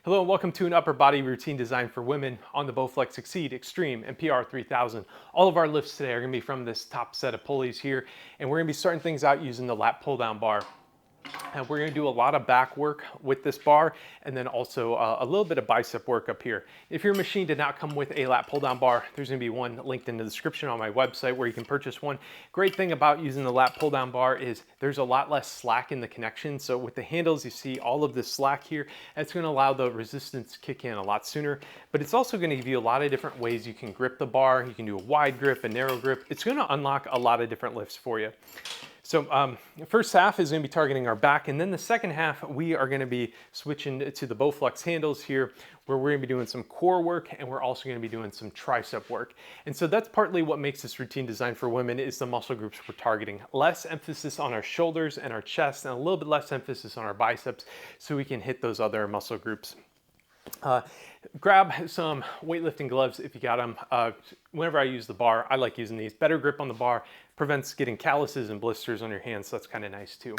Hello and welcome to an upper body routine designed for women on the Bowflex XCEED, XTREME, and PR3000. All of our lifts today are going to be from this top set of pulleys here, and we're going to be starting things out using the lat pull down bar. And we're going to do a lot of back work with this bar, and then also a little bit of bicep work up here. If your machine did not come with a lat pull down bar, there's going to be one linked in the description on my website where you can purchase one. Great thing about using the lat pull down bar is there's a lot less slack in the connection. So with the handles, you see all of this slack here. It's going to allow the resistance to kick in a lot sooner, but it's also going to give you a lot of different ways you can grip the bar. You can do a wide grip, a narrow grip. It's going to unlock a lot of different lifts for you. So first half is going to be targeting our back, and then the second half we are going to be switching to the Bowflex handles here, where we're going to be doing some core work, and we're also going to be doing some tricep work. And so that's partly what makes this routine designed for women, is the muscle groups we're targeting. Less emphasis on our shoulders and our chest, and a little bit less emphasis on our biceps, so we can hit those other muscle groups. Grab some weightlifting gloves if you got them. Whenever I use the bar, I like using these. Better grip on the bar, prevents getting calluses and blisters on your hands, so that's kind of nice too.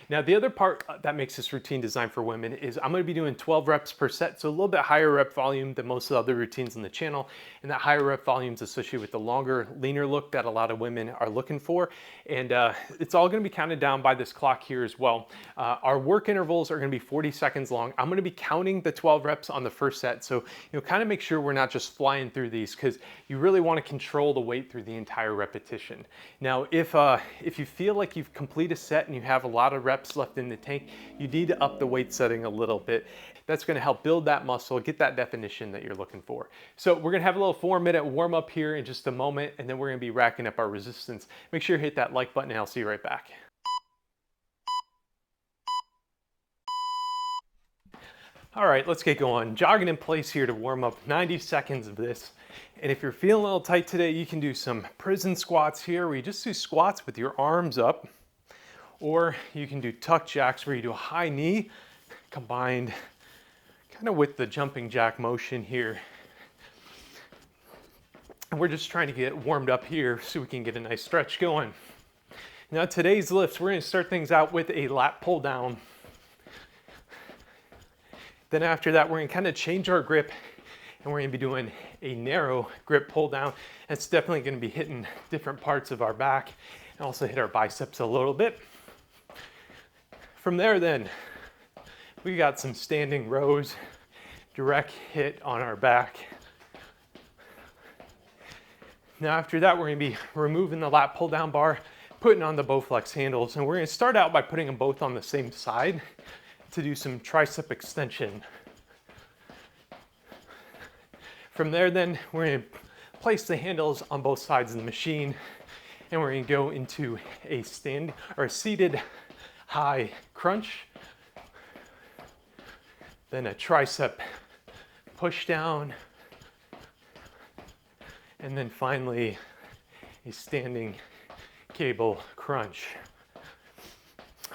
Now the other part that makes this routine designed for women is I'm going to be doing 12 reps per set, so a little bit higher rep volume than most of the other routines on the channel, and that higher rep volume is associated with the longer, leaner look that a lot of women are looking for, and it's all going to be counted down by this clock here as well. Our work intervals are going to be 40 seconds long. I'm going to be counting the 12 reps on the first set, so kind of make sure we're not just flying through these, because you really want to control the weight through the entire repetition. Now if you feel like you've completed a set and you have a lot of reps left in the tank, you need to up the weight setting a little bit. That's going to help build that muscle, get that definition that you're looking for. So we're going to have a little 4-minute warm up here in just a moment, and then we're going to be racking up our resistance. Make sure you hit that like button and I'll see you right back. All right, let's get going. Jogging in place here to warm up, 90 seconds of this. And if you're feeling a little tight today, you can do some prison squats here, where you just do squats with your arms up. Or you can do tuck jacks, where you do a high knee combined kind of with the jumping jack motion here. And we're just trying to get warmed up here so we can get a nice stretch going. Now today's lifts, we're going to start things out with a lat pull down. Then after that, we're going to kind of change our grip, and we're going to be doing a narrow grip pull down. It's definitely going to be hitting different parts of our back and also hit our biceps a little bit. From there then, we got some standing rows, direct hit on our back. Now after that, we're going to be removing the lat pull down bar, putting on the Bowflex handles, and we're going to start out by putting them both on the same side to do some tricep extension. From there then, we're going to place the handles on both sides of the machine, and we're going to go into a seated high crunch, then a tricep push down, and then finally a standing cable crunch.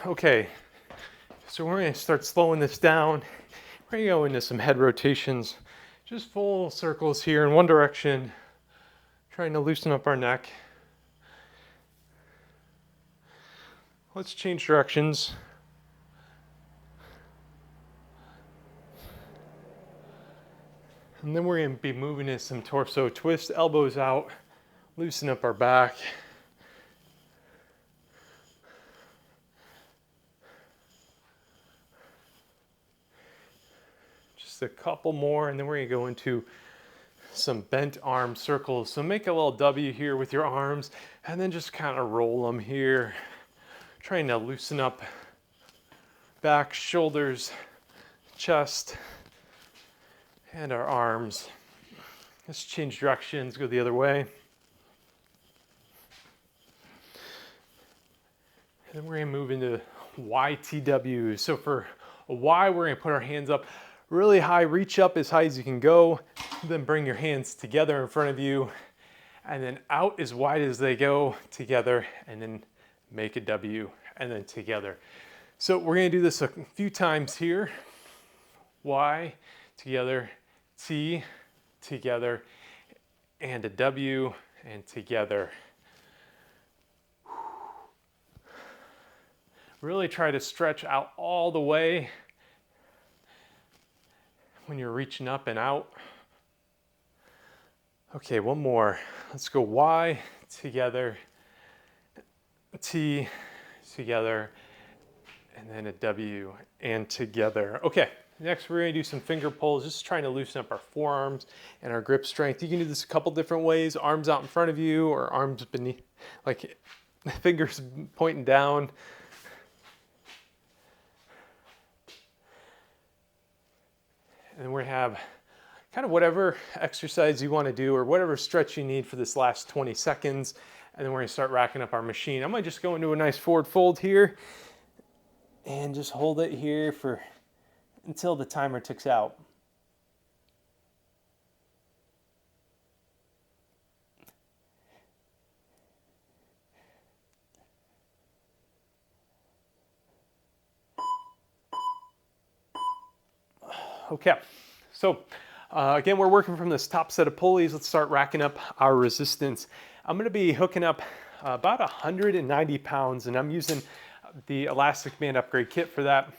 Okay, so we're going to start slowing this down. We're going to go into some head rotations, just full circles here in one direction, trying to loosen up our neck. Let's change directions. And then we're going to be moving to some torso twist, elbows out, loosen up our back. Just a couple more, and then we're going to go into some bent arm circles. So make a little W here with your arms, and then just kind of roll them here. Trying to loosen up back, shoulders, chest, and our arms. Let's change directions, go the other way. And then we're going to move into YTW. So for a Y, we're going to put our hands up really high, reach up as high as you can go, then bring your hands together in front of you, and then out as wide as they go together, and then make a W, and then together. So we're going to do this a few times here. Y, together, T, together, and a W, and together. Really try to stretch out all the way. when you're reaching up and out. Okay, one more. Let's go Y together, T together, and then a W and together. Okay, next we're gonna do some finger pulls, just trying to loosen up our forearms and our grip strength. You can do this a couple different ways, arms out in front of you or arms beneath, like fingers pointing down. And we're gonna have kind of whatever exercise you wanna do or whatever stretch you need for this last 20 seconds. And then we're gonna start racking up our machine. I'm gonna just go into a nice forward fold here and just hold it here for until the timer ticks out. Okay, so again, we're working from this top set of pulleys. Let's start racking up our resistance. I'm gonna be hooking up about 190 pounds, and I'm using the elastic band upgrade kit for that.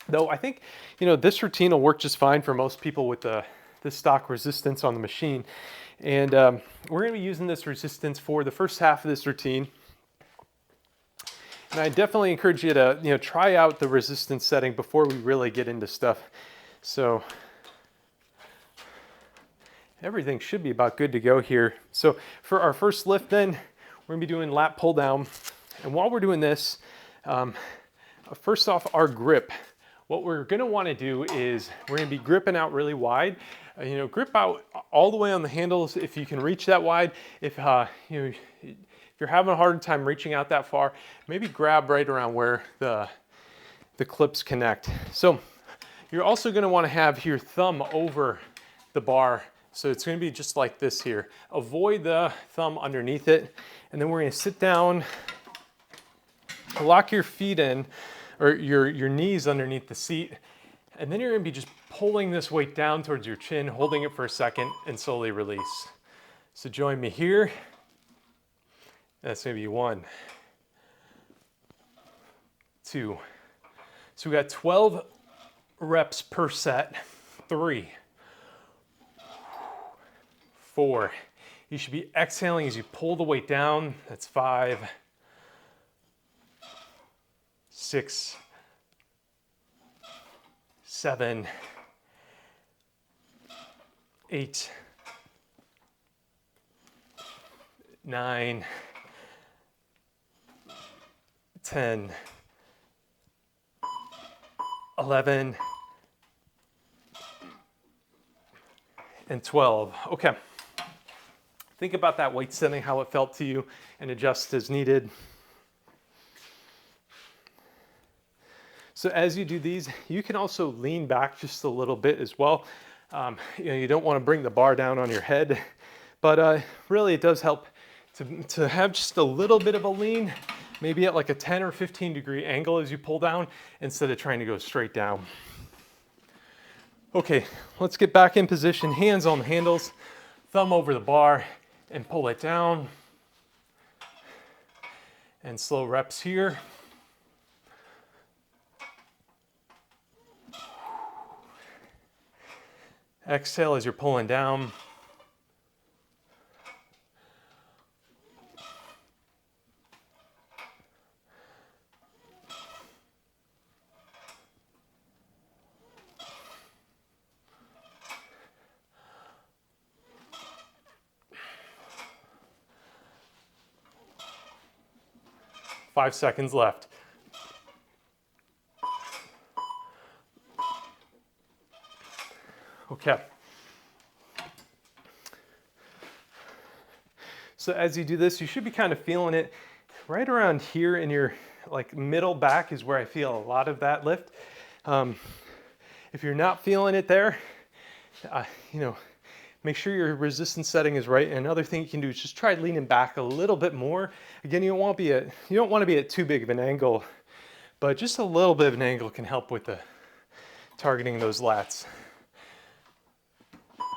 Though I think, you know, this routine will work just fine for most people with the stock resistance on the machine. And we're gonna be using this resistance for the first half of this routine. And I definitely encourage you to, you know, try out the resistance setting before we really get into stuff. So everything should be about good to go here. So for our first lift then, we're gonna be doing lat pull down. And while we're doing this, first off, our grip. What we're gonna wanna do is we're gonna be gripping out really wide. You know, grip out all the way on the handles if you can reach that wide. If you're having a hard time reaching out that far, maybe grab right around where the clips connect. So you're also gonna wanna have your thumb over the bar. So it's gonna be just like this here. Avoid the thumb underneath it. And then we're gonna sit down, lock your feet in, or your knees underneath the seat. And then you're gonna be just pulling this weight down towards your chin, holding it for a second, and slowly release. So join me here. That's maybe 1, 2. So we got 12 reps per set. 3, 4. You should be exhaling as you pull the weight down. That's 5, 6, 7, 8, 9, 10, 11, and 12. Okay. Think about that weight setting, how it felt to you, and adjust as needed. So as you do these, you can also lean back just a little bit as well. You know, you don't want to bring the bar down on your head, but really it does help to have just a little bit of a lean, maybe at like a 10 or 15 degree angle as you pull down instead of trying to go straight down. Okay, let's get back in position, hands on the handles, thumb over the bar, and pull it down. And slow reps here. Exhale as you're pulling down. Five seconds left. Okay. So as you do this, you should be kind of feeling it right around here in your like middle back is where I feel a lot of that lift. If you're not feeling it there, you know, make sure your resistance setting is right. And another thing you can do is just try leaning back a little bit more. Again, you don't want to be at too big of an angle, but just a little bit of an angle can help with the targeting those lats.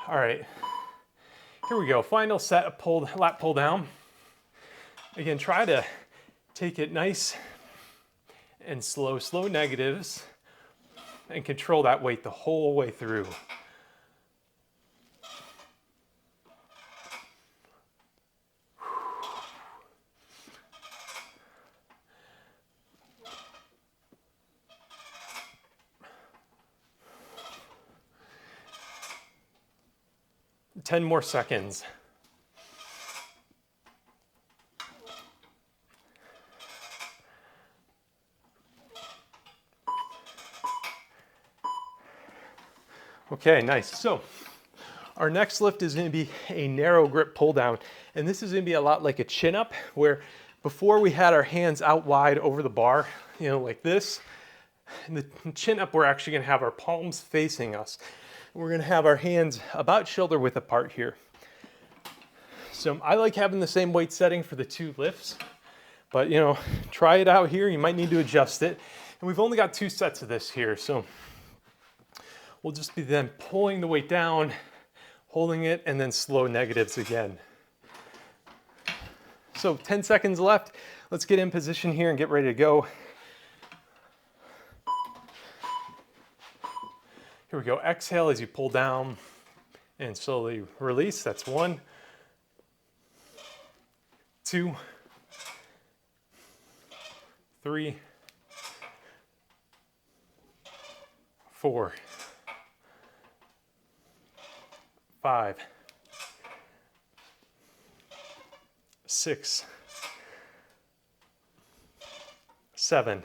All right, here we go. Final set of lat pull down. Again, try to take it nice and slow, slow negatives. and control that weight the whole way through. Ten more seconds. Okay, nice. So our next lift is going to be a narrow grip pull down, and this is going to be a lot like a chin up, where before we had our hands out wide over the bar, you know, like this. In the chin up, we're actually going to have our palms facing us. We're going to have our hands about shoulder width apart here. So I like having the same weight setting for the two lifts, but you know, try it out here. You might need to adjust it. And we've only got 2 sets of this here, so we'll just be then pulling the weight down, holding it, and then slow negatives again. So 10 seconds left. Let's get in position here and get ready to go. Here we go. Exhale as you pull down and slowly release. That's 1, 2, 3, 4, 5, 6, 7,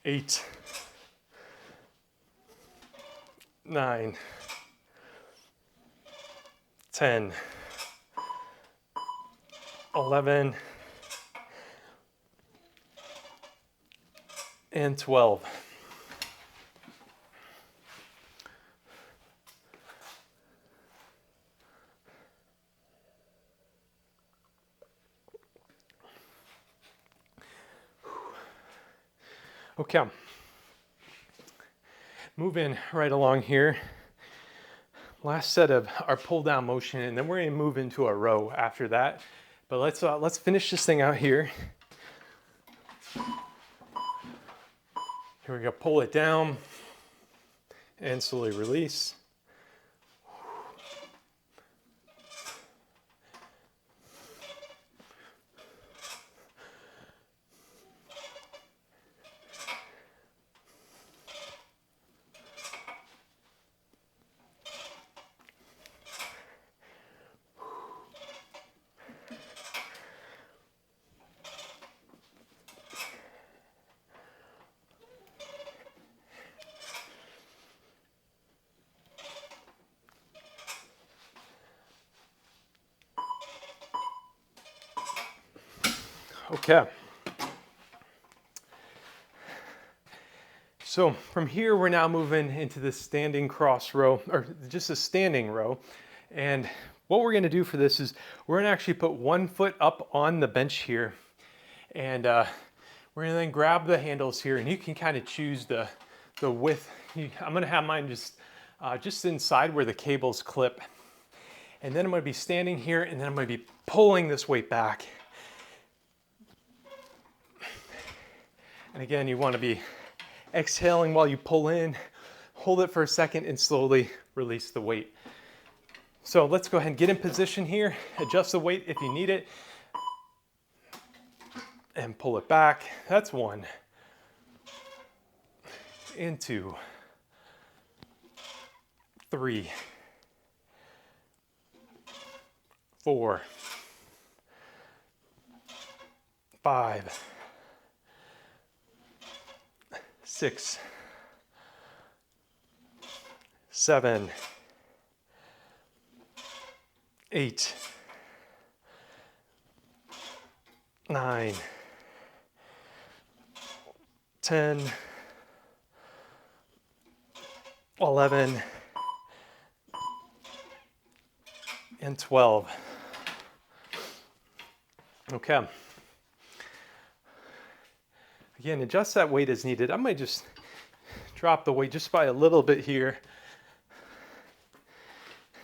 8, 9, 10, 11, and 12. Okay, moving right along here. Last set of our pull down motion, and then we're going to move into a row after that. But let's finish this thing out here. Here we go. Pull it down and slowly release. Okay. So from here, we're now moving into the standing cross row, or just a standing row. And what we're gonna do for this is we're gonna actually put 1 foot up on the bench here. And we're gonna then grab the handles here, and you can kind of choose the width. I'm gonna have mine just inside where the cables clip. And then I'm gonna be standing here, and then I'm gonna be pulling this weight back. And again, you want to be exhaling while you pull in, hold it for a second, and slowly release the weight. So let's go ahead and get in position here, adjust the weight if you need it, and pull it back. That's 1, and 2, 3, 4, 5, 6, 7, 8, 9, 10, 11, and 12. Okay. Again, adjust that weight as needed. I might just drop the weight just by a little bit here.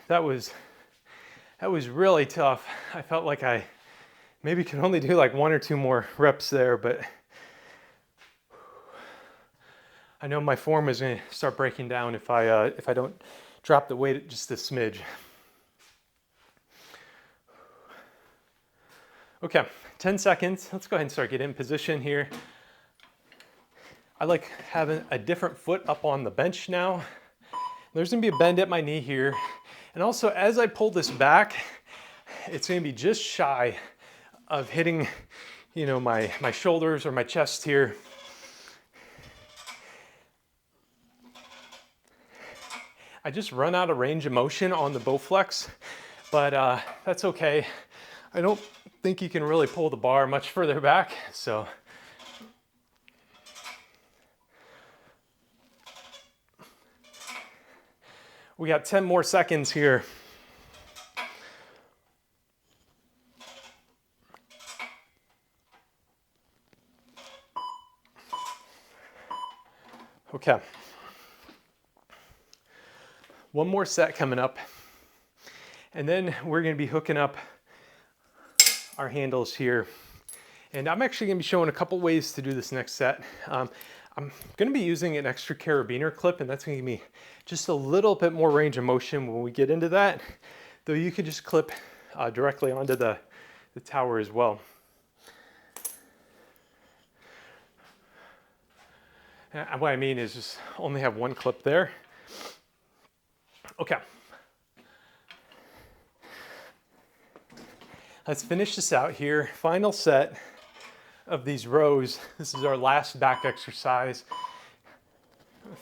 That was really tough. I felt like I maybe could only do like 1 or 2 more reps there, but I know my form is going to start breaking down if I don't drop the weight just a smidge. Okay, 10 seconds. Let's go ahead and start getting in position here. I like having a different foot up on the bench now. There's gonna be a bend at my knee here. And also as I pull this back, it's gonna be just shy of hitting, you know, my shoulders or my chest here. I just run out of range of motion on the Bowflex, but that's okay. I don't think you can really pull the bar much further back, so. We got 10 more seconds here. Okay. One more set coming up. And then we're gonna be hooking up our handles here. And I'm actually gonna be showing a couple ways to do this next set. I'm gonna be using an extra carabiner clip, and that's gonna give me just a little bit more range of motion when we get into that. Though you could just clip directly onto the tower as well. And what I mean is just only have one clip there. Okay. Let's finish this out here. Final set of these rows. This is our last back exercise.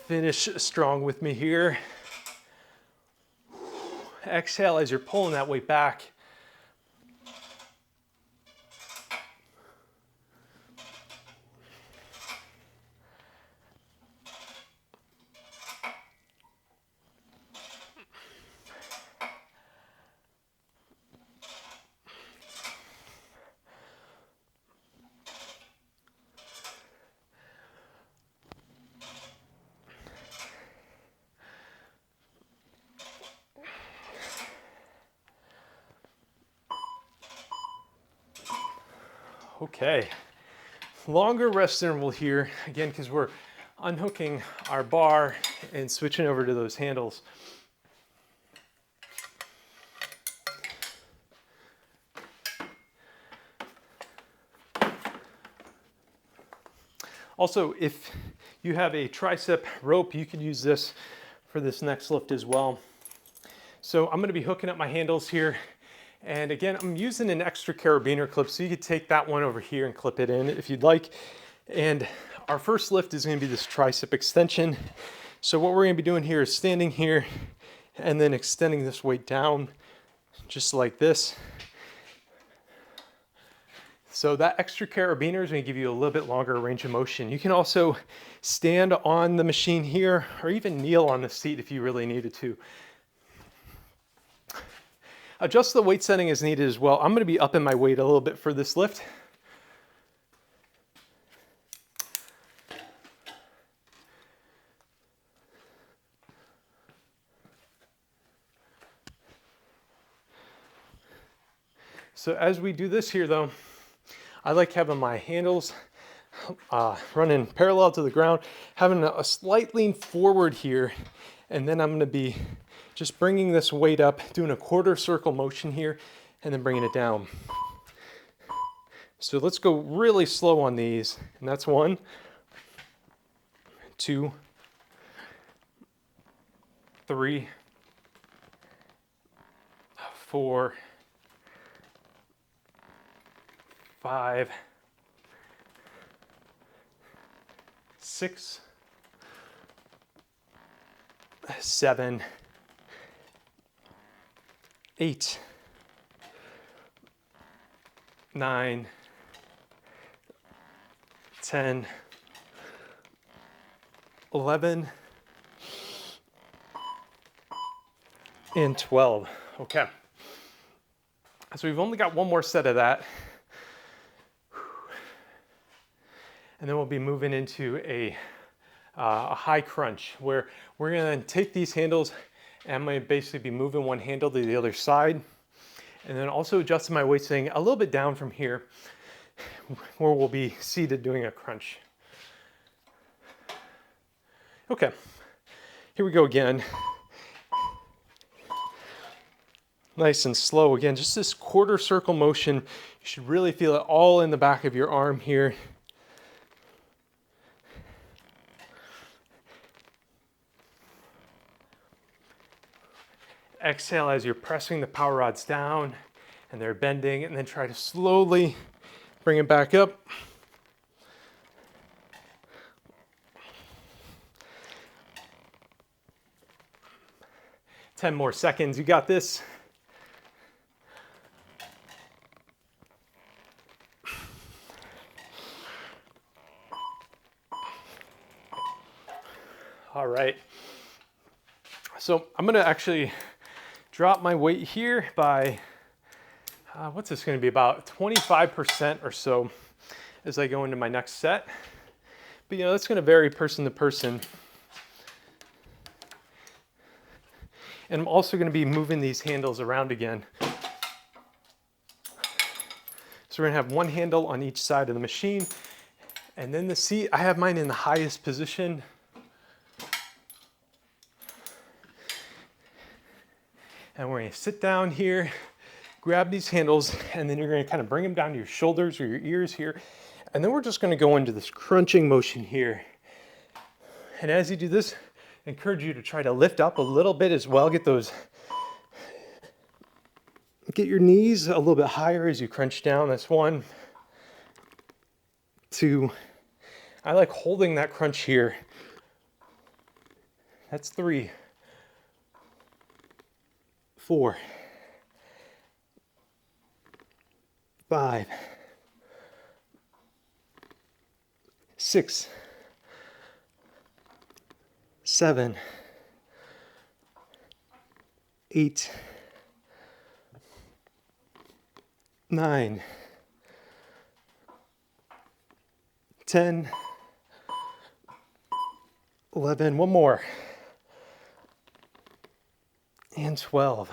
Finish strong with me here. Exhale as you're pulling that weight back. Okay, longer rest interval here, again, because we're unhooking our bar and switching over to those handles. Also, if you have a tricep rope, you could use this for this next lift as well. So I'm gonna be hooking up my handles here. And again, I'm using an extra carabiner clip, so you could take that one over here and clip it in if you'd like. And our first lift is gonna be this tricep extension. So what we're gonna be doing here is standing here and then extending this weight down, just like this. So that extra carabiner is gonna give you a little bit longer range of motion. You can also stand on the machine here or even kneel on the seat if you really needed to. Adjust the weight setting as needed as well. I'm gonna be upping my weight a little bit for this lift. So as we do this here though, I like having my handles running parallel to the ground, having a slight lean forward here, and then I'm gonna be just bringing this weight up, doing a quarter circle motion here, and then bringing it down. So let's go really slow on these. And that's 1, 2, 3, 4, 5, 6, 7, 8, 9, 10, 11, and 12. Okay. So we've only got one more set of that. And then we'll be moving into a high crunch where we're gonna take these handles and I'm gonna basically be moving one handle to the other side. And then also adjusting my weight setting a little bit down from here where we'll be seated doing a crunch. Okay, here we go again. Nice and slow again, just this quarter circle motion. You should really feel it all in the back of your arm here. Exhale as you're pressing the power rods down and they're bending, and then try to slowly bring it back up. Ten more seconds, you got this. All right, so I'm gonna actually drop my weight here by, what's this gonna be, about 25% or so as I go into my next set. But you know, that's gonna vary person to person. And I'm also gonna be moving these handles around again. So we're gonna have one handle on each side of the machine. And then the seat, I have mine in the highest position. And we're gonna sit down here, grab these handles, and then you're gonna kind of bring them down to your shoulders or your ears here. And then we're just gonna go into this crunching motion here. And as you do this, I encourage you to try to lift up a little bit as well. Get your knees a little bit higher as you crunch down. That's 1, 2. I like holding that crunch here. That's 3, 4, 5, 6, 7, 8, 9, 10, 11, one more, and 12.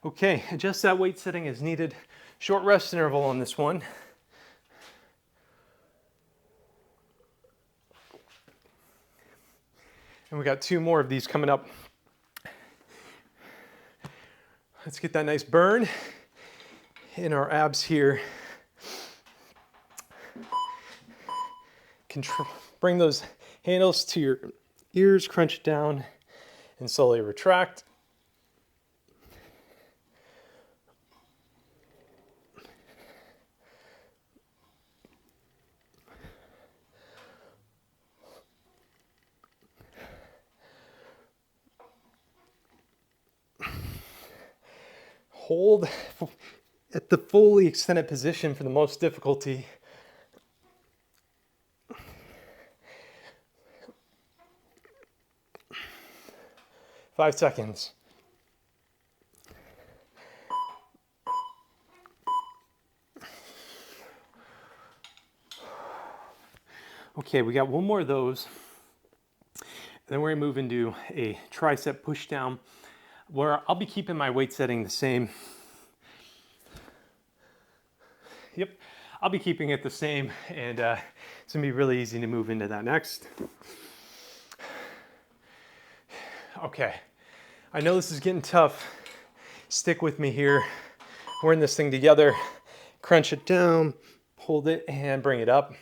Okay, adjust that weight setting as needed. Short rest interval on this one. And we got 2 more of these coming up. Let's get that nice burn in our abs here. Bring those handles to your ears, crunch it down, and slowly retract. Hold at the fully extended position for the most difficulty. Five seconds. Okay, we got one more of those. And then we're gonna move into a tricep push down, where I'll be keeping my weight setting the same. Yep, I'll be keeping it the same, and it's gonna be really easy to move into that next. Okay, I know this is getting tough. Stick with me here. We're in this thing together. Crunch it down, hold it, and bring it up.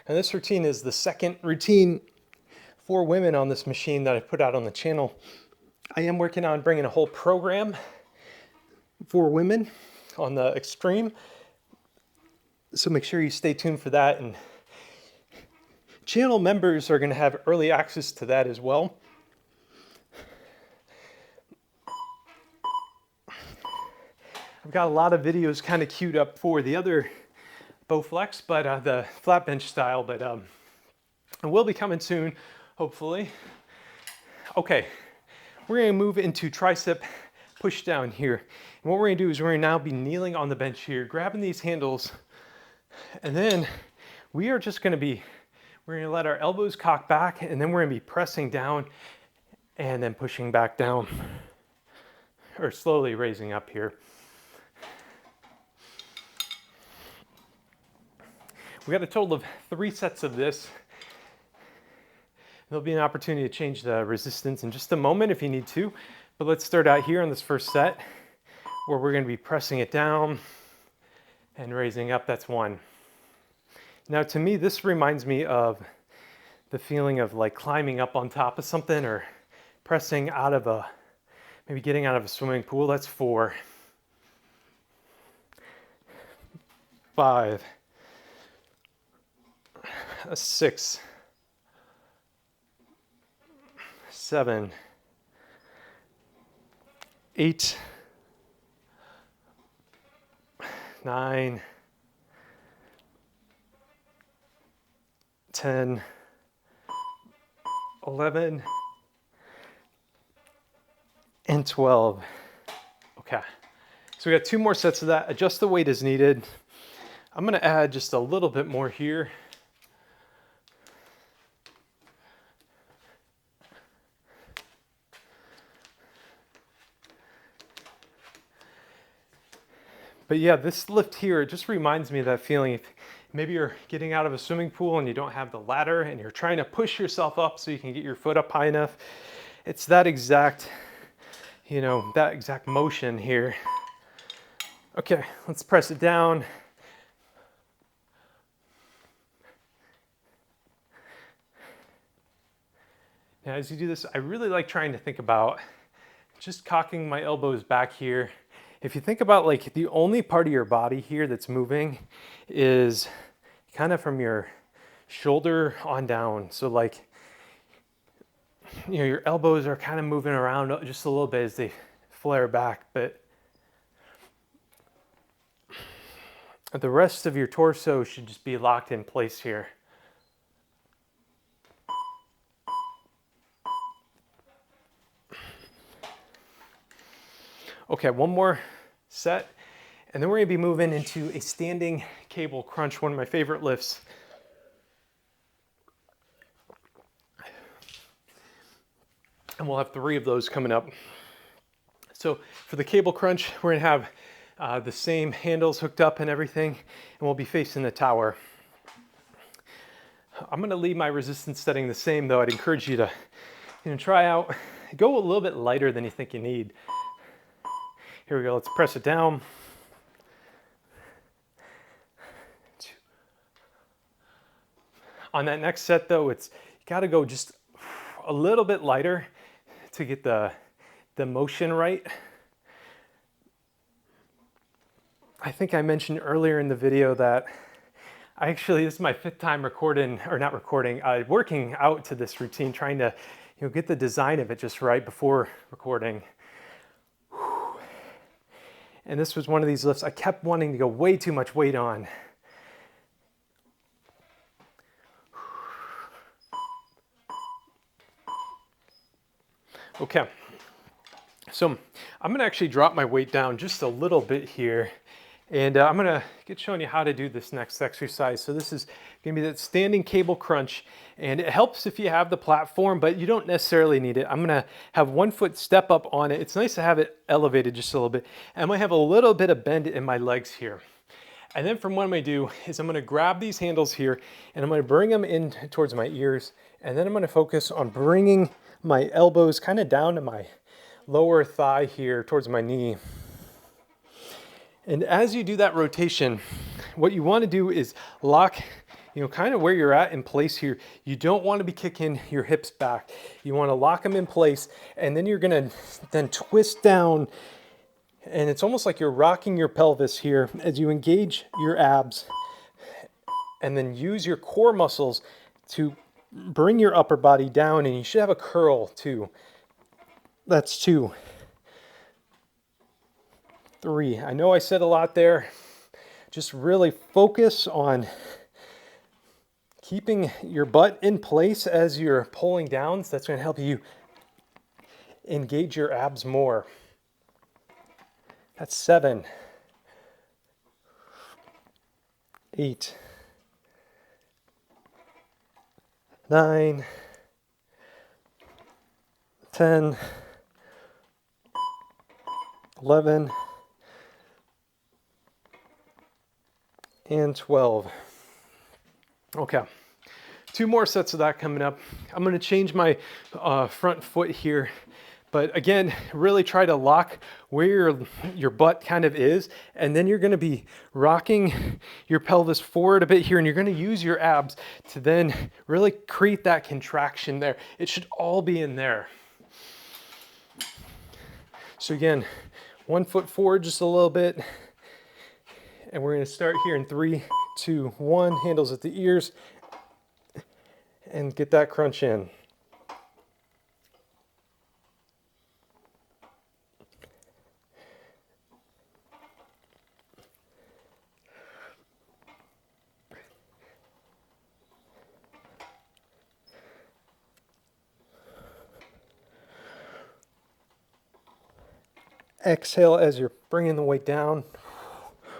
And this routine is the second routine for women on this machine that I put out on the channel. I am working on bringing a whole program for women on the XTREME. So make sure you stay tuned for that. And channel members are going to have early access to that as well. I've got a lot of videos kind of queued up for the other Bowflex, but the flat bench style, but it will be coming soon, hopefully. Okay, we're gonna move into tricep push down here. And what we're gonna do is we're gonna now be kneeling on the bench here, grabbing these handles, and then we are just gonna be, we're gonna let our elbows cock back, and then we're gonna be pressing down and then pushing back down, or slowly raising up here. We got a total of 3 sets of this. There'll be an opportunity to change the resistance in just a moment if you need to, but let's start out here on this first set where we're going to be pressing it down and raising up. That's 1. Now to me, this reminds me of the feeling of like climbing up on top of something or pressing out of a, maybe getting out of a swimming pool. That's 4. 5. 6. 7. 8. 9. 10. 11. And 12. Okay. So we got 2 more sets of that. Adjust the weight as needed. I'm going to add just a little bit more here. But yeah, this lift here, it just reminds me of that feeling. If maybe you're getting out of a swimming pool and you don't have the ladder and you're trying to push yourself up so you can get your foot up high enough. It's that exact, you know, that exact motion here. Okay, let's press it down. Now, as you do this, I really like trying to think about just cocking my elbows back here. If you think about like the only part of your body here that's moving is kind of from your shoulder on down. So like, you know, your elbows are kind of moving around just a little bit as they flare back, but the rest of your torso should just be locked in place here. Okay, 1 more set, and then we're gonna be moving into a standing cable crunch, one of my favorite lifts. And we'll have 3 of those coming up. So for the cable crunch, we're gonna have the same handles hooked up and everything, and we'll be facing the tower. I'm gonna leave my resistance setting the same though. I'd encourage you to, you know, try out, go a little bit lighter than you think you need. Here we go, let's press it down. 2. On that next set though, you gotta go just a little bit lighter to get the motion right. I think I mentioned earlier in the video that this is my 5th time working out to this routine, trying to, you know, get the design of it just right before recording. And this was one of these lifts I kept wanting to go way too much weight on. Okay, so I'm gonna actually drop my weight down just a little bit here, and I'm gonna get showing you how to do this next exercise. So this is gonna be that standing cable crunch, and it helps if you have the platform, but you don't necessarily need it. I'm gonna have 1 foot step up on it. It's nice to have it elevated just a little bit. And I might have a little bit of bend in my legs here. And then from what I'm gonna do is I'm gonna grab these handles here and I'm gonna bring them in towards my ears. And then I'm gonna focus on bringing my elbows kind of down to my lower thigh here towards my knee. And as you do that rotation, what you want to do is lock, you know, kind of where you're at in place here. You don't want to be kicking your hips back. You want to lock them in place, and then you're going to then twist down, and it's almost like you're rocking your pelvis here as you engage your abs, and then use your core muscles to bring your upper body down, and you should have a curl too. That's 2. 3. I know I said a lot there. Just really focus on keeping your butt in place as you're pulling down. So that's going to help you engage your abs more. That's 7. 8. 9. 10, 11, and 12. Okay, 2 more sets of that coming up. I'm gonna change my front foot here, but again, really try to lock where your butt kind of is, and then you're gonna be rocking your pelvis forward a bit here, and you're gonna use your abs to then really create that contraction there. It should all be in there. So again, 1 foot forward just a little bit, and we're gonna start here in 3, 2, 1, handles at the ears, and get that crunch in. Exhale as you're bringing the weight down.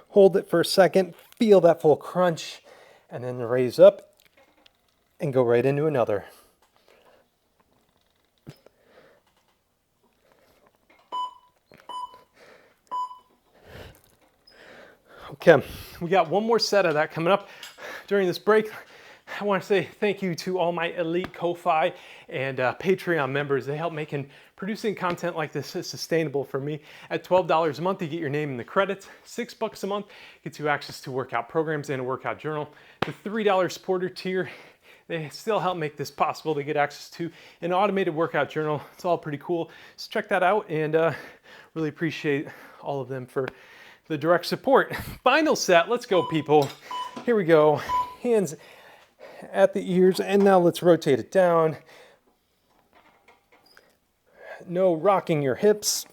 Hold it for a second, feel that full crunch, and then raise up and go right into another. Okay, we got 1 more set of that coming up. During this break, I want to say thank you to all my elite Ko-Fi and Patreon members. They help making producing content like this is sustainable for me. At $12 a month, you get your name in the credits. $6 a month gets you access to workout programs and a workout journal. The $3 supporter tier, they still help make this possible. They get access to an automated workout journal. It's all pretty cool. So check that out, and really appreciate all of them for the direct support. Final set, let's go people. Here we go, hands at the ears, and now let's rotate it down. No rocking your hips.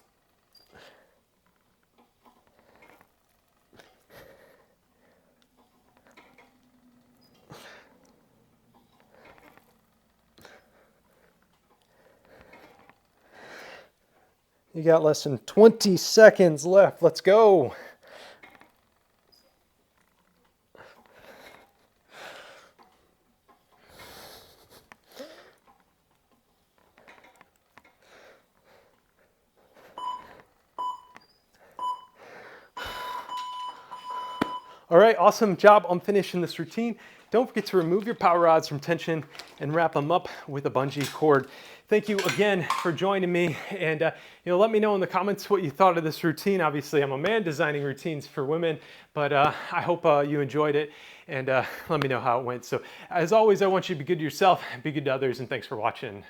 You got less than 20 seconds left. Let's go. All right, awesome job on finishing this routine. Don't forget to remove your power rods from tension and wrap them up with a bungee cord. Thank you again for joining me, and let me know in the comments what you thought of this routine. Obviously, I'm a man designing routines for women, but I hope you enjoyed it, and let me know how it went. So as always, I want you to be good to yourself, be good to others, and thanks for watching.